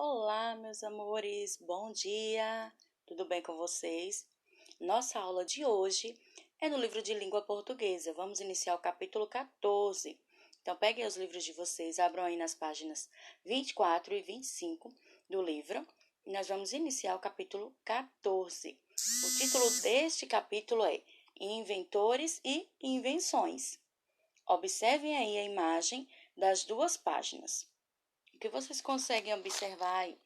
Olá, meus amores, bom dia! Tudo bem com vocês? Nossa aula de hoje é no livro de língua portuguesa. Vamos iniciar o capítulo 14. Então, peguem os livros de vocês, abram aí nas páginas 24 e 25 do livro e nós vamos iniciar o capítulo 14. O título deste capítulo é Inventores e Invenções. Observem aí a imagem das duas páginas. O que vocês conseguem observar aí?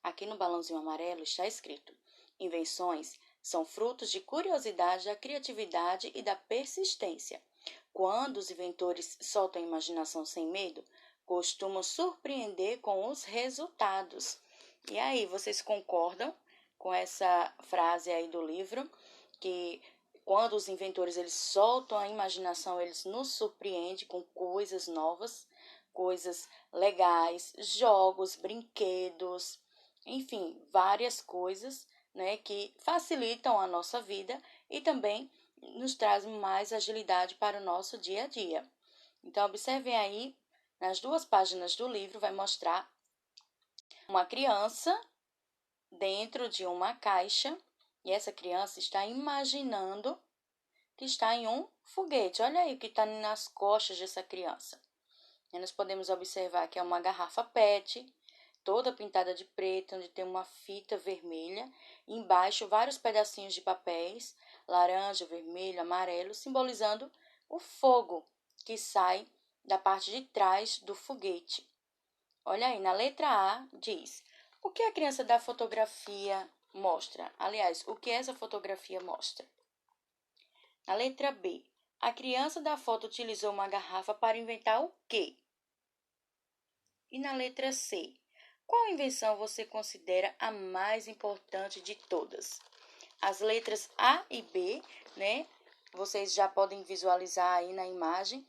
Aqui no balãozinho amarelo está escrito: invenções são frutos de curiosidade, da criatividade e da persistência. Quando os inventores soltam a imaginação sem medo, costumam surpreender com os resultados. E aí, vocês concordam com essa frase aí do livro? Que quando os inventores eles soltam a imaginação, eles nos surpreendem com coisas novas, coisas legais, jogos, brinquedos, enfim, várias coisas, né, que facilitam a nossa vida e também nos trazem mais agilidade para o nosso dia a dia. Então, observem aí, nas duas páginas do livro, vai mostrar uma criança dentro de uma caixa e essa criança está imaginando que está em um foguete. Olha aí o que está nas costas dessa criança. E nós podemos observar que é uma garrafa PET, toda pintada de preto, onde tem uma fita vermelha, e embaixo vários pedacinhos de papéis, laranja, vermelho, amarelo, simbolizando o fogo que sai da parte de trás do foguete. Olha aí, na letra A diz: o que a criança da fotografia mostra? Aliás, o que essa fotografia mostra? Na letra B, a criança da foto utilizou uma garrafa para inventar o quê? E na letra C, qual invenção você considera a mais importante de todas? As letras A e B, né? Vocês já podem visualizar aí na imagem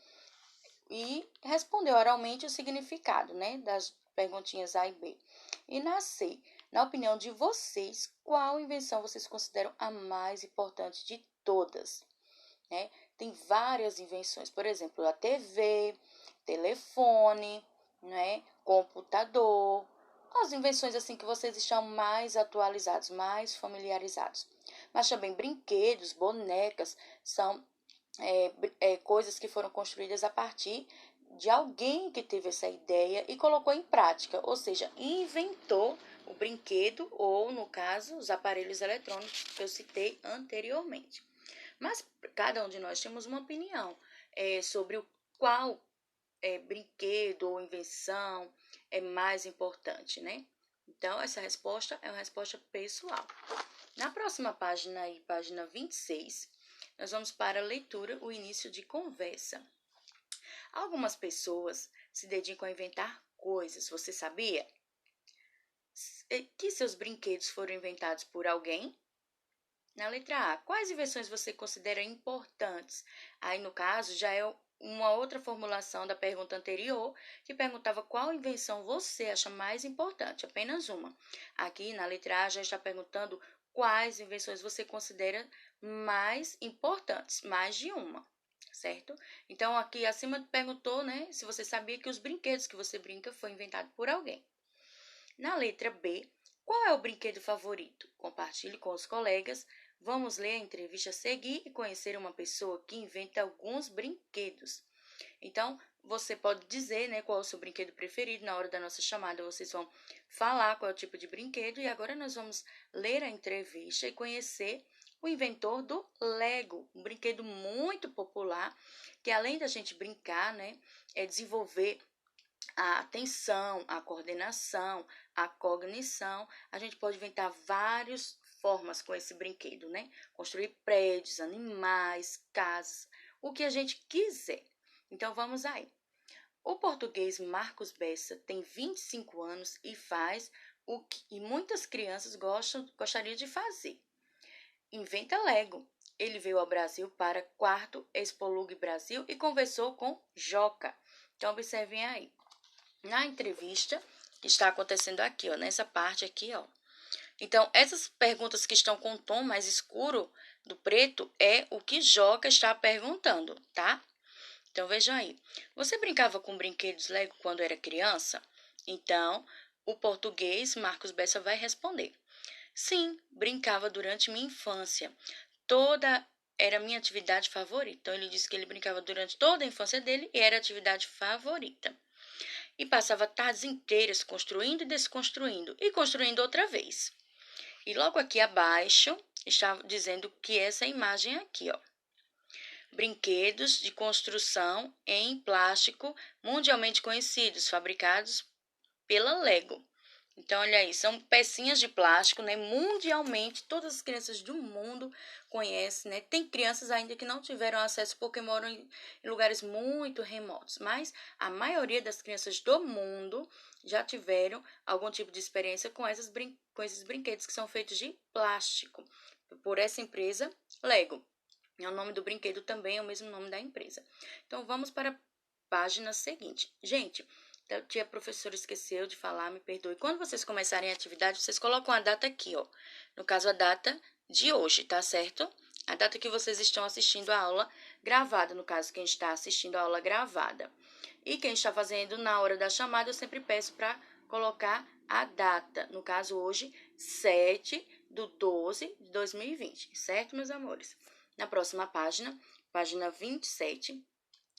e responder oralmente o significado, né? Das perguntinhas A e B. E na C, na opinião de vocês, qual invenção vocês consideram a mais importante de todas? Né? Tem várias invenções, por exemplo, a TV, telefone, né? Computador, as invenções assim que vocês estão mais atualizados, mais familiarizados. Mas também brinquedos, bonecas, são coisas que foram construídas a partir de alguém que teve essa ideia e colocou em prática, ou seja, inventou o brinquedo ou, no caso, os aparelhos eletrônicos que eu citei anteriormente. Mas cada um de nós temos uma opinião sobre o qual brinquedo ou invenção é mais importante, né? Então, essa resposta é uma resposta pessoal. Na próxima página, aí, página 26, nós vamos para a leitura, o início de conversa. Algumas pessoas se dedicam a inventar coisas, você sabia? Que seus brinquedos foram inventados por alguém? Na letra A, quais invenções você considera importantes? Aí, no caso, já é uma outra formulação da pergunta anterior, que perguntava qual invenção você acha mais importante, apenas uma. Aqui, na letra A, já está perguntando quais invenções você considera mais importantes, mais de uma, certo? Então, aqui acima perguntou, né, se você sabia que os brinquedos que você brinca foi inventado por alguém. Na letra B, qual é o brinquedo favorito? Compartilhe com os colegas. Vamos ler a entrevista a seguir e conhecer uma pessoa que inventa alguns brinquedos. Então, você pode dizer, né, qual é o seu brinquedo preferido. Na hora da nossa chamada, vocês vão falar qual é o tipo de brinquedo. E agora nós vamos ler a entrevista e conhecer o inventor do Lego, um brinquedo muito popular, que além da gente brincar, né, é desenvolver a atenção, a coordenação, a cognição. A gente pode inventar várias formas com esse brinquedo, né? Construir prédios, animais, casas, o que a gente quiser. Então, vamos aí. O português Marcos Bessa tem 25 anos e faz o que muitas crianças gostariam de fazer. Inventa Lego. Ele veio ao Brasil para 4º Expolug Brasil e conversou com Joca. Então, observem aí. Na entrevista que está acontecendo aqui, ó, nessa parte aqui, ó. Então, essas perguntas que estão com o tom mais escuro do preto é o que Joca está perguntando, tá? Então, vejam aí. Você brincava com brinquedos Lego quando era criança? Então, o português, Marcos Bessa vai responder: sim, brincava durante minha infância. Toda era minha atividade favorita. Então, ele disse que ele brincava durante toda a infância dele e era a atividade favorita. E passava tardes inteiras construindo e desconstruindo e construindo outra vez. E logo aqui abaixo está dizendo que essa imagem aqui, ó. Brinquedos de construção em plástico mundialmente conhecidos, fabricados pela Lego. Então, olha aí, são pecinhas de plástico, né? Mundialmente, todas as crianças do mundo conhecem, né? Tem crianças ainda que não tiveram acesso porque moram em lugares muito remotos, mas a maioria das crianças do mundo já tiveram algum tipo de experiência com com esses brinquedos que são feitos de plástico, por essa empresa Lego. O nome do brinquedo também é o mesmo nome da empresa. Então, vamos para a página seguinte. Gente, a professora esqueceu de falar, me perdoe. Quando vocês começarem a atividade, vocês colocam a data aqui, ó. No caso, a data de hoje, tá certo? A data que vocês estão assistindo a aula gravada, no caso, quem está assistindo a aula gravada. E quem está fazendo na hora da chamada, eu sempre peço para colocar a data. No caso, hoje, 7/12/2020, certo, meus amores? Na próxima página, página 27,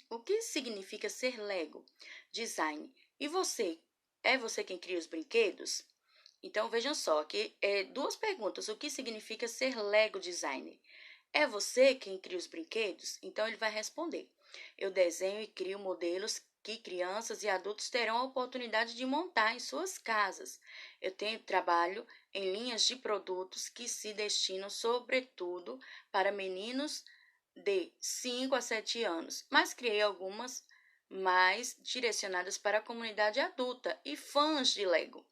o que significa ser Lego? Design. E você? É você quem cria os brinquedos? Então, vejam só, aqui duas perguntas. O que significa ser Lego Designer? É você quem cria os brinquedos? Então, ele vai responder: eu desenho e crio modelos que crianças e adultos terão a oportunidade de montar em suas casas. Eu trabalho em linhas de produtos que se destinam, sobretudo, para meninos de 5 a 7 anos, mas criei algumas mais direcionadas para a comunidade adulta e fãs de Lego.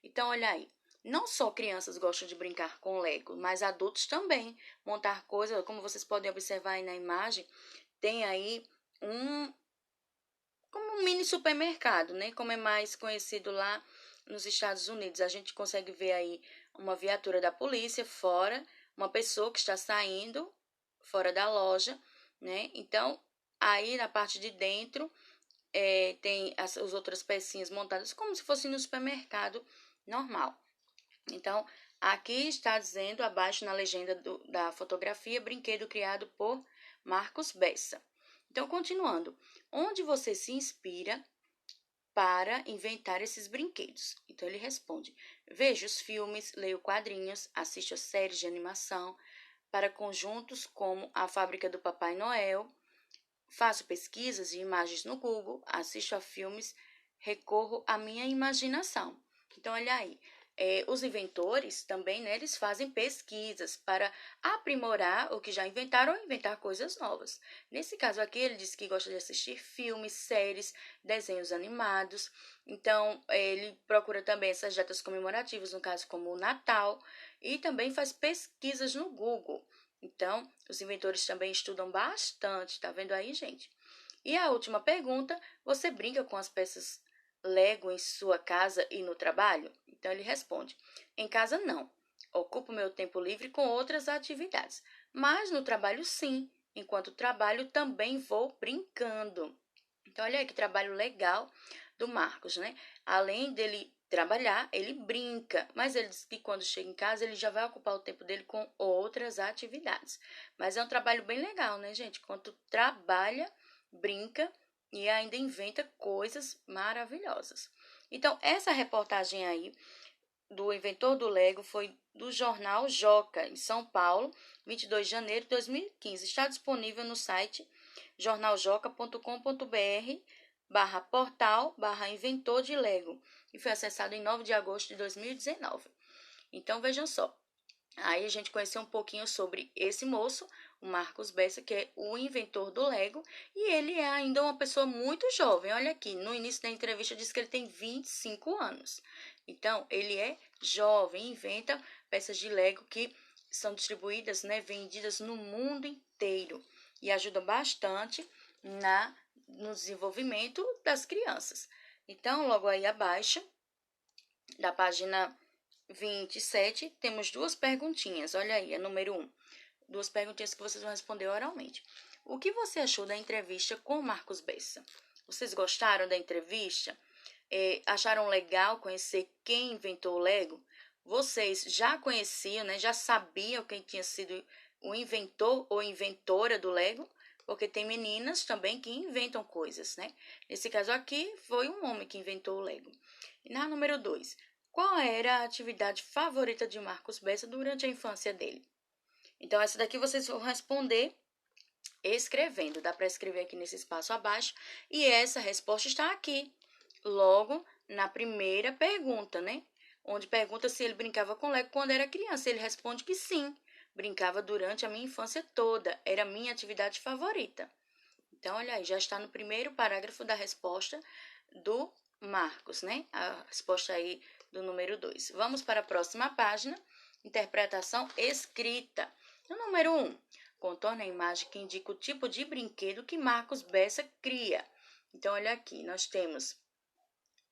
Então, olha aí, não só crianças gostam de brincar com Lego, mas adultos também. Montar coisas, como vocês podem observar aí na imagem, tem aí como um mini supermercado, né? Como é mais conhecido lá nos Estados Unidos. A gente consegue ver aí uma viatura da polícia fora, uma pessoa que está saindo fora da loja, né? Então, aí na parte de dentro tem as outras pecinhas montadas como se fosse no supermercado normal. Então, aqui está dizendo abaixo na legenda da fotografia, brinquedo criado por Marcos Bessa. Então, continuando, onde você se inspira para inventar esses brinquedos? Então, ele responde: vejo os filmes, leio quadrinhos, assisto a séries de animação para conjuntos como A Fábrica do Papai Noel, faço pesquisas de imagens no Google, assisto a filmes, recorro à minha imaginação. Então, olha aí, os inventores também, né, eles fazem pesquisas para aprimorar o que já inventaram ou inventar coisas novas. Nesse caso aqui, ele disse que gosta de assistir filmes, séries, desenhos animados. Então, ele procura também essas datas comemorativas, no caso como o Natal, e também faz pesquisas no Google. Então, os inventores também estudam bastante, tá vendo aí, gente? E a última pergunta, você brinca com as peças Lego em sua casa e no trabalho? Então, ele responde: em casa não. Ocupo meu tempo livre com outras atividades. Mas no trabalho, sim. Enquanto trabalho, também vou brincando. Então, olha aí que trabalho legal do Marcos, né? Além dele trabalhar, ele brinca, mas ele diz que quando chega em casa, ele já vai ocupar o tempo dele com outras atividades. Mas é um trabalho bem legal, né, gente? Quando trabalha, brinca e ainda inventa coisas maravilhosas. Então, essa reportagem aí do inventor do Lego foi do jornal Joca, em São Paulo, 22 de janeiro de 2015. Está disponível no site jornaljoca.com.br/portal/inventor de Lego e foi acessado em 9 de agosto de 2019. Então, vejam só. Aí a gente conheceu um pouquinho sobre esse moço, o Marcos Bessa, que é o inventor do Lego, e ele é ainda uma pessoa muito jovem. Olha aqui, no início da entrevista diz que ele tem 25 anos. Então, ele é jovem, inventa peças de Lego que são distribuídas, né, vendidas no mundo inteiro e ajuda bastante no desenvolvimento das crianças. Então, logo aí abaixo, da página 27, temos duas perguntinhas. Olha aí, a número 1. Duas perguntinhas que vocês vão responder oralmente. O que você achou da entrevista com o Marcos Bessa? Vocês gostaram da entrevista? acharam legal conhecer quem inventou o Lego? Vocês já conheciam, né? Já sabiam quem tinha sido o inventor ou inventora do Lego? Porque tem meninas também que inventam coisas, né? Nesse caso aqui, foi um homem que inventou o Lego. E na número 2, qual era a atividade favorita de Marcos Bessa durante a infância dele? Então, essa daqui vocês vão responder escrevendo. Dá para escrever aqui nesse espaço abaixo. E essa resposta está aqui, logo na primeira pergunta, né? Onde pergunta se ele brincava com Lego quando era criança. Ele responde que sim, brincava durante a minha infância toda. Era a minha atividade favorita. Então, olha aí, já está no primeiro parágrafo da resposta do Marcos, né? A resposta aí do número 2. Vamos para a próxima página. Interpretação escrita. No número 1, contorne a imagem que indica o tipo de brinquedo que Marcos Bessa cria. Então, olha aqui, nós temos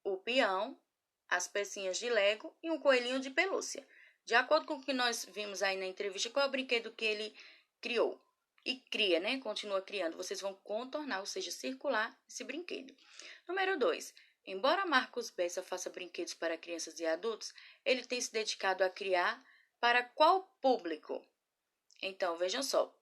o peão, as pecinhas de Lego e um coelhinho de pelúcia. De acordo com o que nós vimos aí na entrevista, qual é o brinquedo que ele criou? E cria, né? Continua criando. Vocês vão contornar, ou seja, circular esse brinquedo. Número 2. Embora Marcos Bessa faça brinquedos para crianças e adultos, ele tem se dedicado a criar para qual público? Então, vejam só.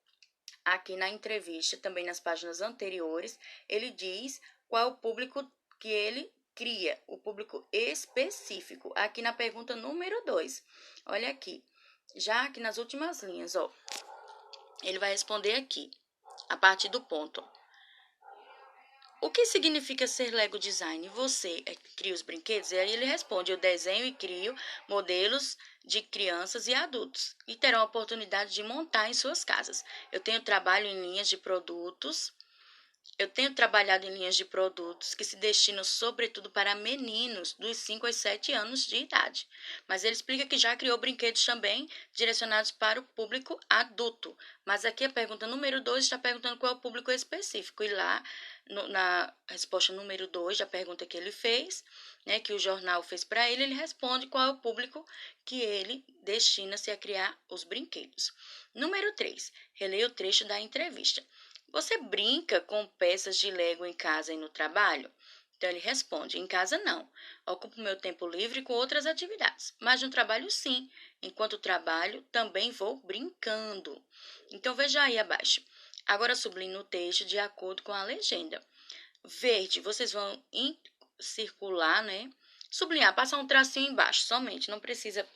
Aqui na entrevista, também nas páginas anteriores, ele diz qual é o público que ele cria, o público específico. Aqui na pergunta número 2, olha aqui, já aqui nas últimas linhas, ó, ele vai responder aqui, a partir do ponto. O que significa ser Lego Design? Você cria os brinquedos? E aí ele responde, eu desenho e crio modelos de crianças e adultos e terão a oportunidade de montar em suas casas. Eu tenho trabalhado em linhas de produtos que se destinam sobretudo para meninos dos 5 aos 7 anos de idade. Mas ele explica que já criou brinquedos também direcionados para o público adulto. Mas aqui a pergunta número 2 está perguntando qual é o público específico. E lá, na resposta número 2 da pergunta que ele fez, né, que o jornal fez para ele, ele responde qual é o público que ele destina-se a criar os brinquedos. Número 3, releia o trecho da entrevista. Você brinca com peças de Lego em casa e no trabalho? Então ele responde, em casa não. Ocupo meu tempo livre com outras atividades, mas no trabalho sim. Enquanto trabalho, também vou brincando. Então veja aí abaixo. Agora sublinhe o texto de acordo com a legenda. Verde, vocês vão circular, né? Sublinhar, passar um tracinho embaixo somente, não precisa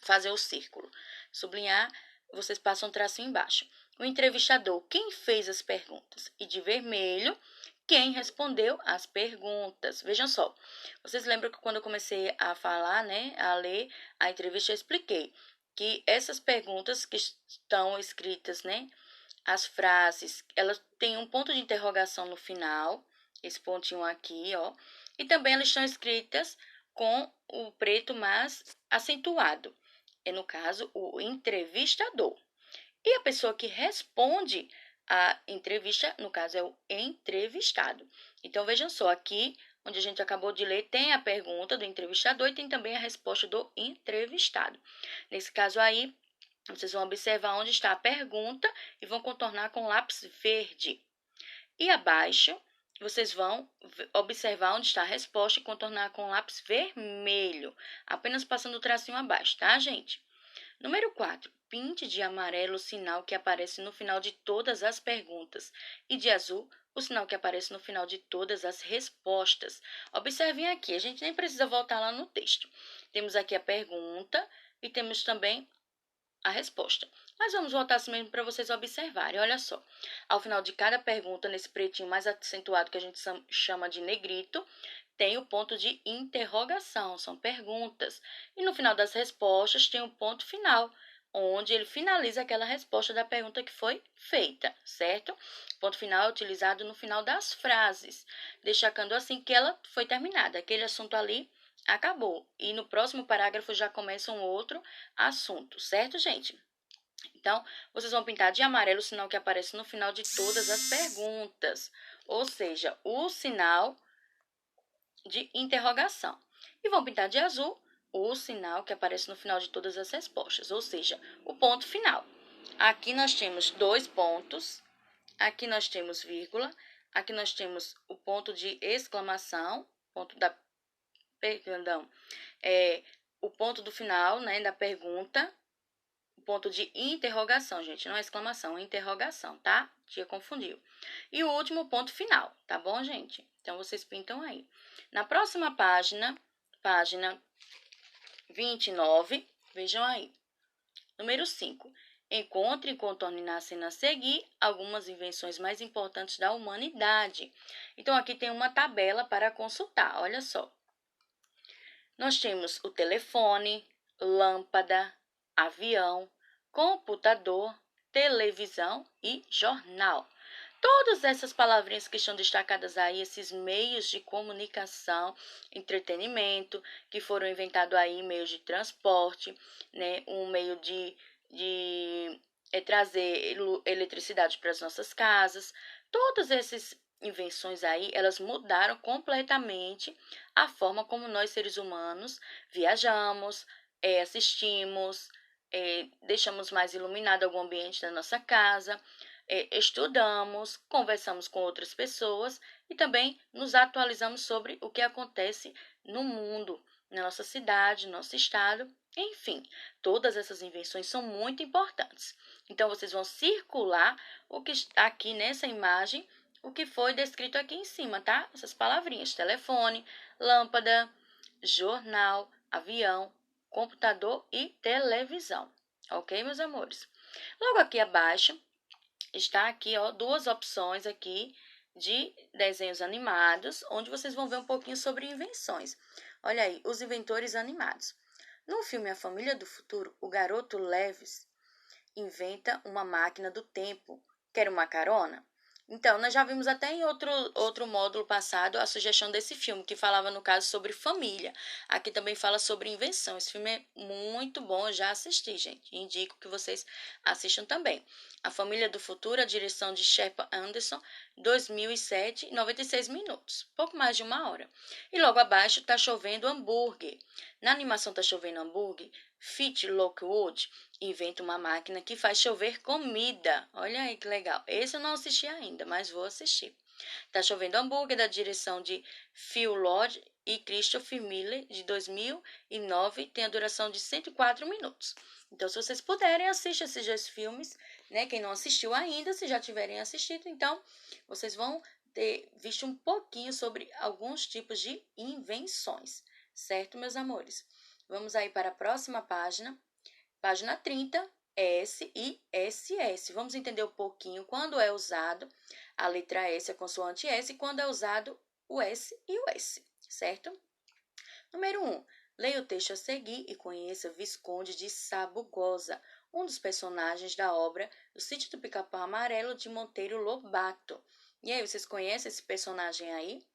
fazer o círculo. Sublinhar, vocês passam um tracinho embaixo. O entrevistador, quem fez as perguntas? E de vermelho, quem respondeu as perguntas. Vejam só, vocês lembram que quando eu comecei a falar, né, a ler a entrevista, eu expliquei que essas perguntas que estão escritas, né, as frases, elas têm um ponto de interrogação no final, esse pontinho aqui, ó, e também elas estão escritas com o preto mais acentuado. É, no caso, o entrevistador. E a pessoa que responde a entrevista, no caso, é o entrevistado. Então, vejam só, aqui, onde a gente acabou de ler, tem a pergunta do entrevistador e tem também a resposta do entrevistado. Nesse caso aí, vocês vão observar onde está a pergunta e vão contornar com lápis verde. E abaixo, vocês vão observar onde está a resposta e contornar com lápis vermelho, apenas passando o tracinho abaixo, tá, gente? Número 4. Pinte de amarelo o sinal que aparece no final de todas as perguntas e de azul o sinal que aparece no final de todas as respostas. Observem aqui, a gente nem precisa voltar lá no texto. Temos aqui a pergunta e temos também a resposta. Mas vamos voltar assim mesmo para vocês observarem. Olha só, ao final de cada pergunta, nesse pretinho mais acentuado que a gente chama de negrito, tem o ponto de interrogação, são perguntas. E no final das respostas tem o ponto final, onde ele finaliza aquela resposta da pergunta que foi feita, certo? O ponto final é utilizado no final das frases, destacando assim que ela foi terminada. Aquele assunto ali acabou. E no próximo parágrafo já começa um outro assunto, certo, gente? Então, vocês vão pintar de amarelo o sinal que aparece no final de todas as perguntas, ou seja, o sinal de interrogação. E vão pintar de azul o sinal que aparece no final de todas as respostas, ou seja, o ponto final. Aqui nós temos 2 pontos, aqui nós temos vírgula, aqui nós temos o ponto de exclamação, ponto da perdão, o ponto do final, né, da pergunta, o ponto de interrogação, gente, não é exclamação, é interrogação, tá? Tia confundiu. E o último ponto final, tá bom, gente? Então, vocês pintam aí. Na próxima página, página 29, vejam aí. Número 5. Encontre e contorne na cena a seguir algumas invenções mais importantes da humanidade. Então, aqui tem uma tabela para consultar, olha só. Nós temos o telefone, lâmpada, avião, computador, televisão e jornal. Todas essas palavrinhas que estão destacadas aí, esses meios de comunicação, entretenimento, que foram inventados aí, meios de transporte, né, um meio de trazer eletricidade para as nossas casas. Todas essas invenções aí, elas mudaram completamente a forma como nós, seres humanos, viajamos, assistimos, deixamos mais iluminado algum ambiente da nossa casa, estudamos, conversamos com outras pessoas e também nos atualizamos sobre o que acontece no mundo, na nossa cidade, no nosso estado, enfim, todas essas invenções são muito importantes. Então, vocês vão circular o que está aqui nessa imagem, o que foi descrito aqui em cima, tá? Essas palavrinhas: telefone, lâmpada, jornal, avião, computador e televisão. Ok, meus amores? Logo aqui abaixo, está aqui, ó, duas opções aqui de desenhos animados, onde vocês vão ver um pouquinho sobre invenções. Olha aí, os inventores animados. No filme A Família do Futuro, o garoto Levis inventa uma máquina do tempo. Quer uma carona? Então, nós já vimos até em outro módulo passado a sugestão desse filme, que falava, no caso, sobre família. Aqui também fala sobre invenção. Esse filme é muito bom, eu já assisti, gente. Indico que vocês assistam também. A Família do Futuro, a direção de Shepard Anderson, 2007, 96 minutos. Pouco mais de 1 hora. E logo abaixo, Tá Chovendo Hambúrguer. Na animação Tá Chovendo Hambúrguer, Fitch Lockwood inventa uma máquina que faz chover comida. Olha aí que legal. Esse eu não assisti ainda, mas vou assistir. Tá Chovendo Hambúrguer, da direção de Phil Lord e Christopher Miller, de 2009, tem a duração de 104 minutos. Então, se vocês puderem, assistam esses 2 filmes, né? Quem não assistiu ainda, se já tiverem assistido, então, vocês vão ter visto um pouquinho sobre alguns tipos de invenções, certo, meus amores? Vamos aí para a próxima página. Página 30, S e SS. Vamos entender um pouquinho quando é usado a letra S, a consoante S, e quando é usado o S e o S, certo? Número 1. Leia o texto a seguir e conheça Visconde de Sabugosa, um dos personagens da obra O Sítio do Pica-Pau Amarelo, de Monteiro Lobato. E aí, vocês conhecem esse personagem aí?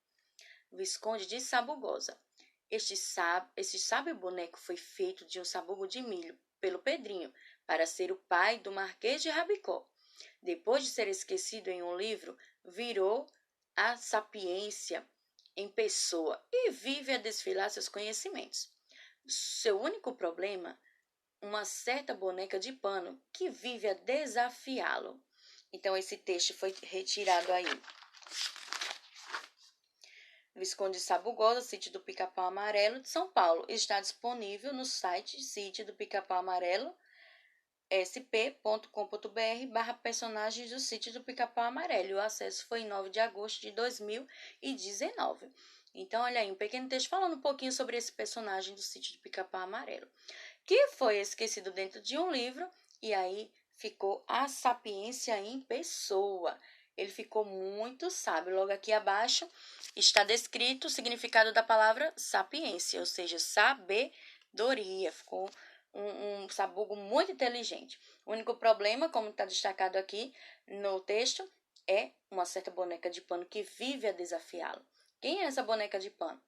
Visconde de Sabugosa. Este sábio boneco foi feito de um sabugo de milho pelo Pedrinho, para ser o pai do Marquês de Rabicó. Depois de ser esquecido em um livro, virou a sapiência em pessoa e vive a desfilar seus conhecimentos. Seu único problema, uma certa boneca de pano que vive a desafiá-lo. Então, esse texto foi retirado aí. Visconde de Sabugosa, Sítio do Pica-Pau Amarelo, de São Paulo. Está disponível no site Sítio do Pica-Pau Amarelo, sp.com.br/personagens do Sítio do Pica-Pau Amarelo. O acesso foi em 9 de agosto de 2019. Então, olha aí, um pequeno texto falando um pouquinho sobre esse personagem do Sítio do Pica-Pau Amarelo, que foi esquecido dentro de um livro e aí ficou a sapiência em pessoa. Ele ficou muito sábio. Logo aqui abaixo está descrito o significado da palavra sapiência, ou seja, sabedoria. Ficou um sabugo muito inteligente. O único problema, como está destacado aqui no texto, é uma certa boneca de pano que vive a desafiá-lo. Quem é essa boneca de pano?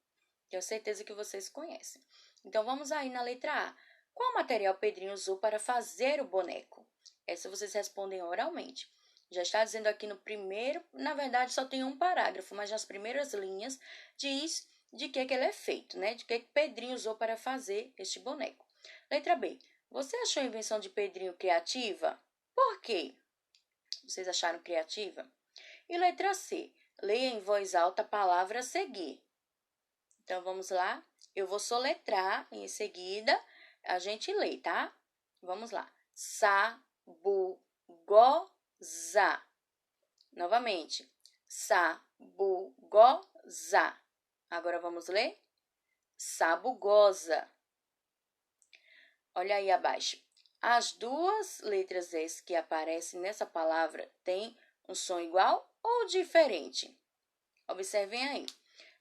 Tenho certeza que vocês conhecem. Então, vamos aí na letra A. Qual material Pedrinho usou para fazer o boneco? Essa vocês respondem oralmente. Já está dizendo aqui no primeiro, na verdade só tem um parágrafo, mas nas primeiras linhas diz de que ele é feito, né? De que Pedrinho usou para fazer este boneco. Letra B. Você achou a invenção de Pedrinho criativa? Por quê? Vocês acharam criativa? E letra C. Leia em voz alta a palavra a seguir. Então, vamos lá. Eu vou soletrar e em seguida a gente lê, tá? Vamos lá. Sabugosa. Novamente. Sabugosa. Agora vamos ler? Sabugosa. Olha aí abaixo. As duas letras S que aparecem nessa palavra têm um som igual ou diferente? Observem aí.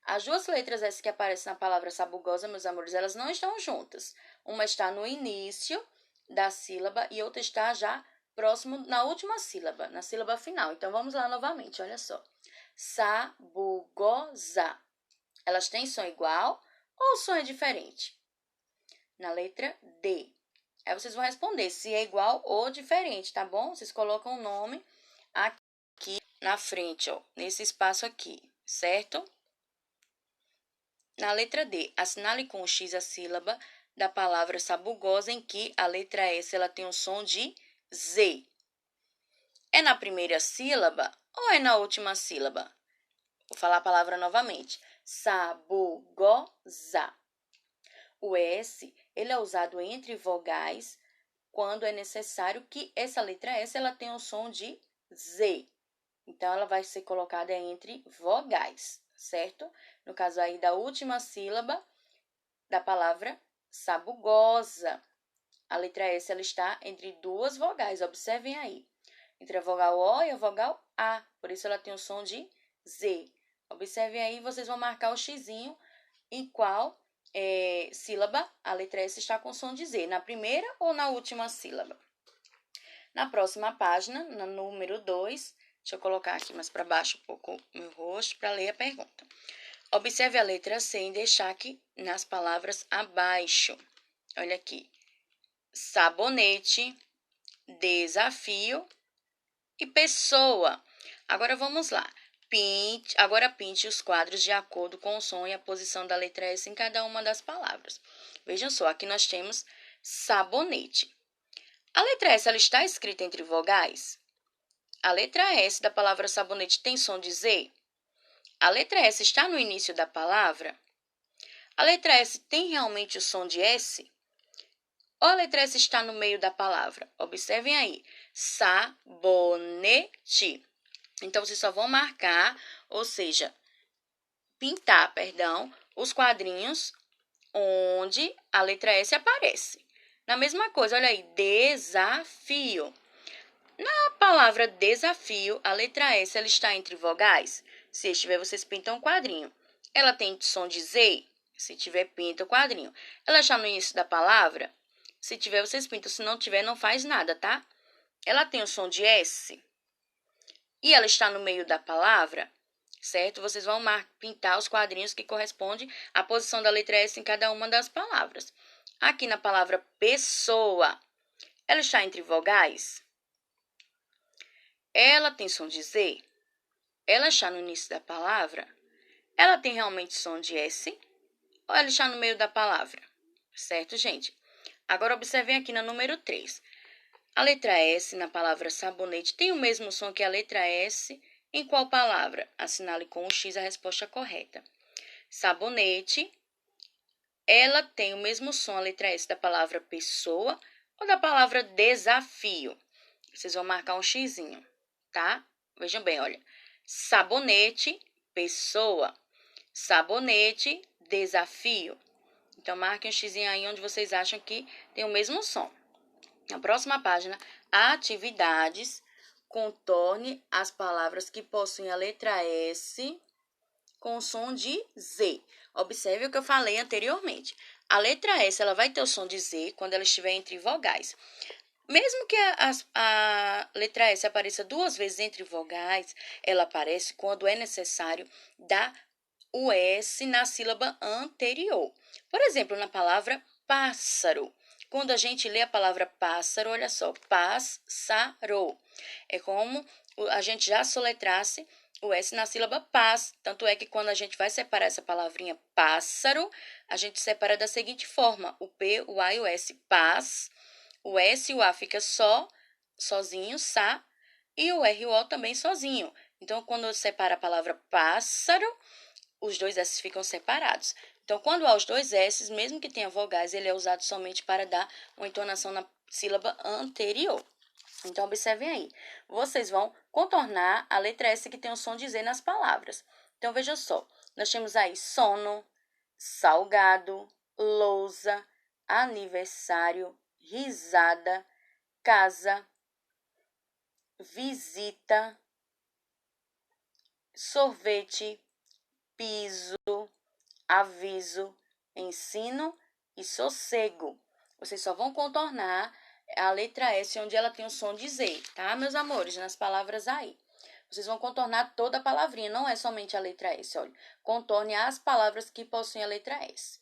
As duas letras S que aparecem na palavra sabugosa, meus amores, elas não estão juntas. Uma está no início da sílaba e outra está já próximo na última sílaba, na sílaba final. Então, vamos lá novamente, olha só. Sabugosa. Elas têm som igual ou o som é diferente? Na letra D. Aí vocês vão responder se é igual ou diferente, tá bom? Vocês colocam o nome aqui na frente, ó, nesse espaço aqui, certo? Na letra D, assinale com o X a sílaba da palavra sabugosa em que a letra S ela tem o som de Z. É na primeira sílaba ou é na última sílaba? Vou falar a palavra novamente. Sabugosa. O S ele é usado entre vogais quando é necessário que essa letra S ela tenha o som de Z. Então, ela vai ser colocada entre vogais, certo? No caso aí da última sílaba da palavra sabugosa. A letra S ela está entre duas vogais, observem aí. Entre a vogal O e a vogal A, por isso ela tem o som de Z. Observem aí, vocês vão marcar o xizinho em qual sílaba a letra S está com som de Z, na primeira ou na última sílaba. Na próxima página, no número 2, deixa eu colocar aqui mais para baixo um pouco o meu rosto para ler a pergunta. Observe a letra C em destaque nas palavras abaixo. Olha aqui. Sabonete, desafio e pessoa. Agora vamos lá. Agora pinte os quadros de acordo com o som e a posição da letra S em cada uma das palavras. Vejam só, aqui nós temos sabonete. A letra S ela está escrita entre vogais? A letra S da palavra sabonete tem som de Z? A letra S está no início da palavra? A letra S tem realmente o som de S? Ou a letra S está no meio da palavra? Observem aí. Sabonete. Então, vocês só vão marcar, ou seja, pintar, os quadrinhos onde a letra S aparece. Na mesma coisa, olha aí, desafio. Na palavra desafio, a letra S ela está entre vogais? Se estiver, vocês pintam um quadrinho. Ela tem som de Z? Se tiver, pinta o quadrinho. Ela está no início da palavra? Se tiver, vocês pintam. Se não tiver, não faz nada, tá? Ela tem o som de S? E ela está no meio da palavra? Certo? Vocês vão pintar os quadrinhos que correspondem à posição da letra S em cada uma das palavras. Aqui na palavra pessoa, ela está entre vogais? Ela tem som de Z? Ela está no início da palavra? Ela tem realmente som de S? Ou ela está no meio da palavra? Certo, gente? Agora, observem aqui na número 3. A letra S na palavra sabonete tem o mesmo som que a letra S em qual palavra? Assinale com o X a resposta correta. Sabonete, ela tem o mesmo som, a letra S, da palavra pessoa ou da palavra desafio? Vocês vão marcar um xizinho, tá? Vejam bem, olha. Sabonete, pessoa. Sabonete, desafio. Então, marquem um xizinho aí onde vocês acham que tem o mesmo som. Na próxima página, atividades. Contorne as palavras que possuem a letra S com o som de Z. Observe o que eu falei anteriormente. A letra S ela vai ter o som de Z quando ela estiver entre vogais. Mesmo que a letra S apareça duas vezes entre vogais, ela aparece quando é necessário dar o S na sílaba anterior. Por exemplo, na palavra pássaro. Quando a gente lê a palavra pássaro, olha só, pássaro. É como a gente já soletrasse o S na sílaba pás. Tanto é que quando a gente vai separar essa palavrinha pássaro, a gente separa da seguinte forma: o P, o A e o S, pás. O S e o A fica sozinho, sa, e o R e o O também sozinho. Então, quando eu separo a palavra pássaro, os dois S ficam separados. Então, quando há os dois S's, mesmo que tenha vogais, ele é usado somente para dar uma entonação na sílaba anterior. Então, observem aí. Vocês vão contornar a letra S que tem o som de Z nas palavras. Então, veja só. Nós temos aí sono, salgado, lousa, aniversário, risada, casa, visita, sorvete, piso, aviso, ensino e sossego. Vocês só vão contornar a letra S onde ela tem o som de Z, tá, meus amores? Nas palavras aí. Vocês vão contornar toda a palavrinha, não é somente a letra S, olha. Contorne as palavras que possuem a letra S.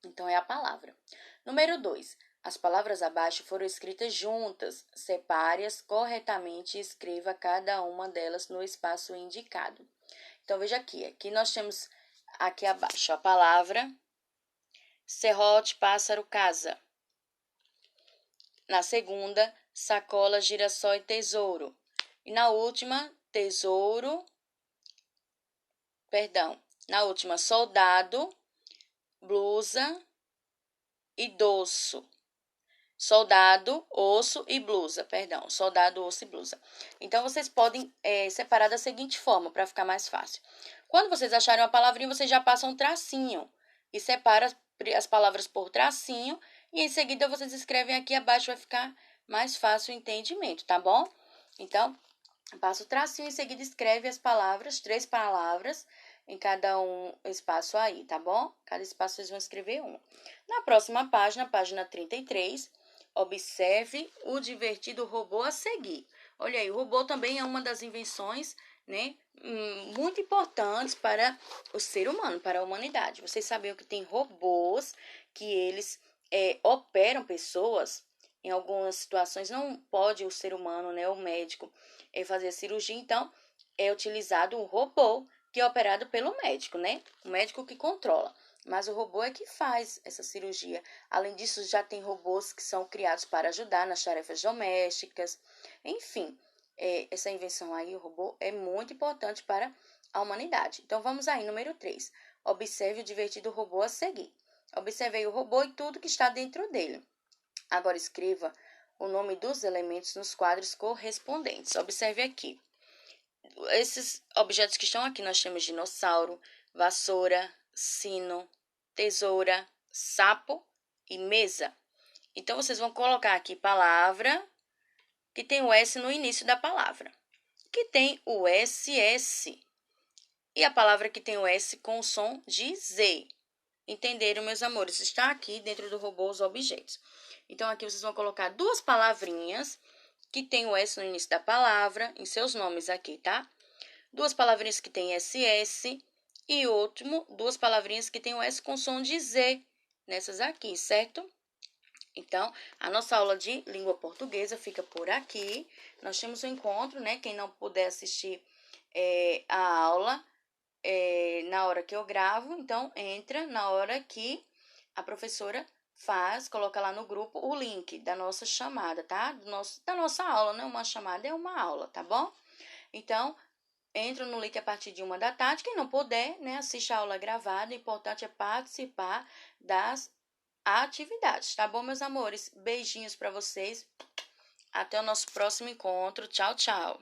Então, é a palavra. Número 2. As palavras abaixo foram escritas juntas. Separe-as corretamente e escreva cada uma delas no espaço indicado. Então, veja aqui. Aqui nós temos aqui abaixo a palavra serrote, pássaro, casa. Na segunda, sacola, girassol e tesouro. E na última, na última, soldado, blusa e doço. Soldado, osso e blusa, soldado, osso e blusa. Então, vocês podem separar da seguinte forma, para ficar mais fácil. Quando vocês acharem uma palavrinha, vocês já passam um tracinho e separam as palavras por tracinho e em seguida vocês escrevem aqui abaixo, vai ficar mais fácil o entendimento, tá bom? Então, passa o tracinho e em seguida escreve as palavras, 3 palavras em cada um espaço aí, tá bom? Cada espaço vocês vão escrever um. Na próxima página, página 33, observe o divertido robô a seguir. Olha aí, o robô também é uma das invenções, né, muito importantes para o ser humano, para a humanidade. Vocês sabiam que tem robôs que eles operam pessoas. Em algumas situações não pode o ser humano, né, o médico, fazer a cirurgia, então é utilizado um robô que é operado pelo médico, né? O médico que controla. Mas o robô é que faz essa cirurgia. Além disso, já tem robôs que são criados para ajudar nas tarefas domésticas. Enfim, essa invenção aí, o robô, é muito importante para a humanidade. Então, vamos aí, número 3. Observe o divertido robô a seguir. Observei o robô e tudo que está dentro dele. Agora, escreva o nome dos elementos nos quadros correspondentes. Observe aqui. Esses objetos que estão aqui, nós temos dinossauro, vassoura, sino, tesoura, sapo e mesa. Então, vocês vão colocar aqui palavra que tem o S no início da palavra, que tem o SS, e a palavra que tem o S com o som de Z. Entenderam, meus amores? Está aqui dentro do robô os objetos. Então, aqui vocês vão colocar 2 palavrinhas que tem o S no início da palavra, em seus nomes aqui, tá? 2 palavrinhas que tem SS e último, 2 palavrinhas que tem o S com som de Z, nessas aqui, certo? Então, a nossa aula de língua portuguesa fica por aqui. Nós temos um encontro, né? Quem não puder assistir a aula na hora que eu gravo, então entra na hora que a professora coloca lá no grupo o link da nossa chamada, tá? Da nossa aula, não é uma chamada, é uma aula, tá bom? Então, entra no link a partir de 1 da tarde. Quem não puder, né, assiste a aula gravada. O importante é participar das atividades, tá bom, meus amores? Beijinhos para vocês. Até o nosso próximo encontro. Tchau, tchau.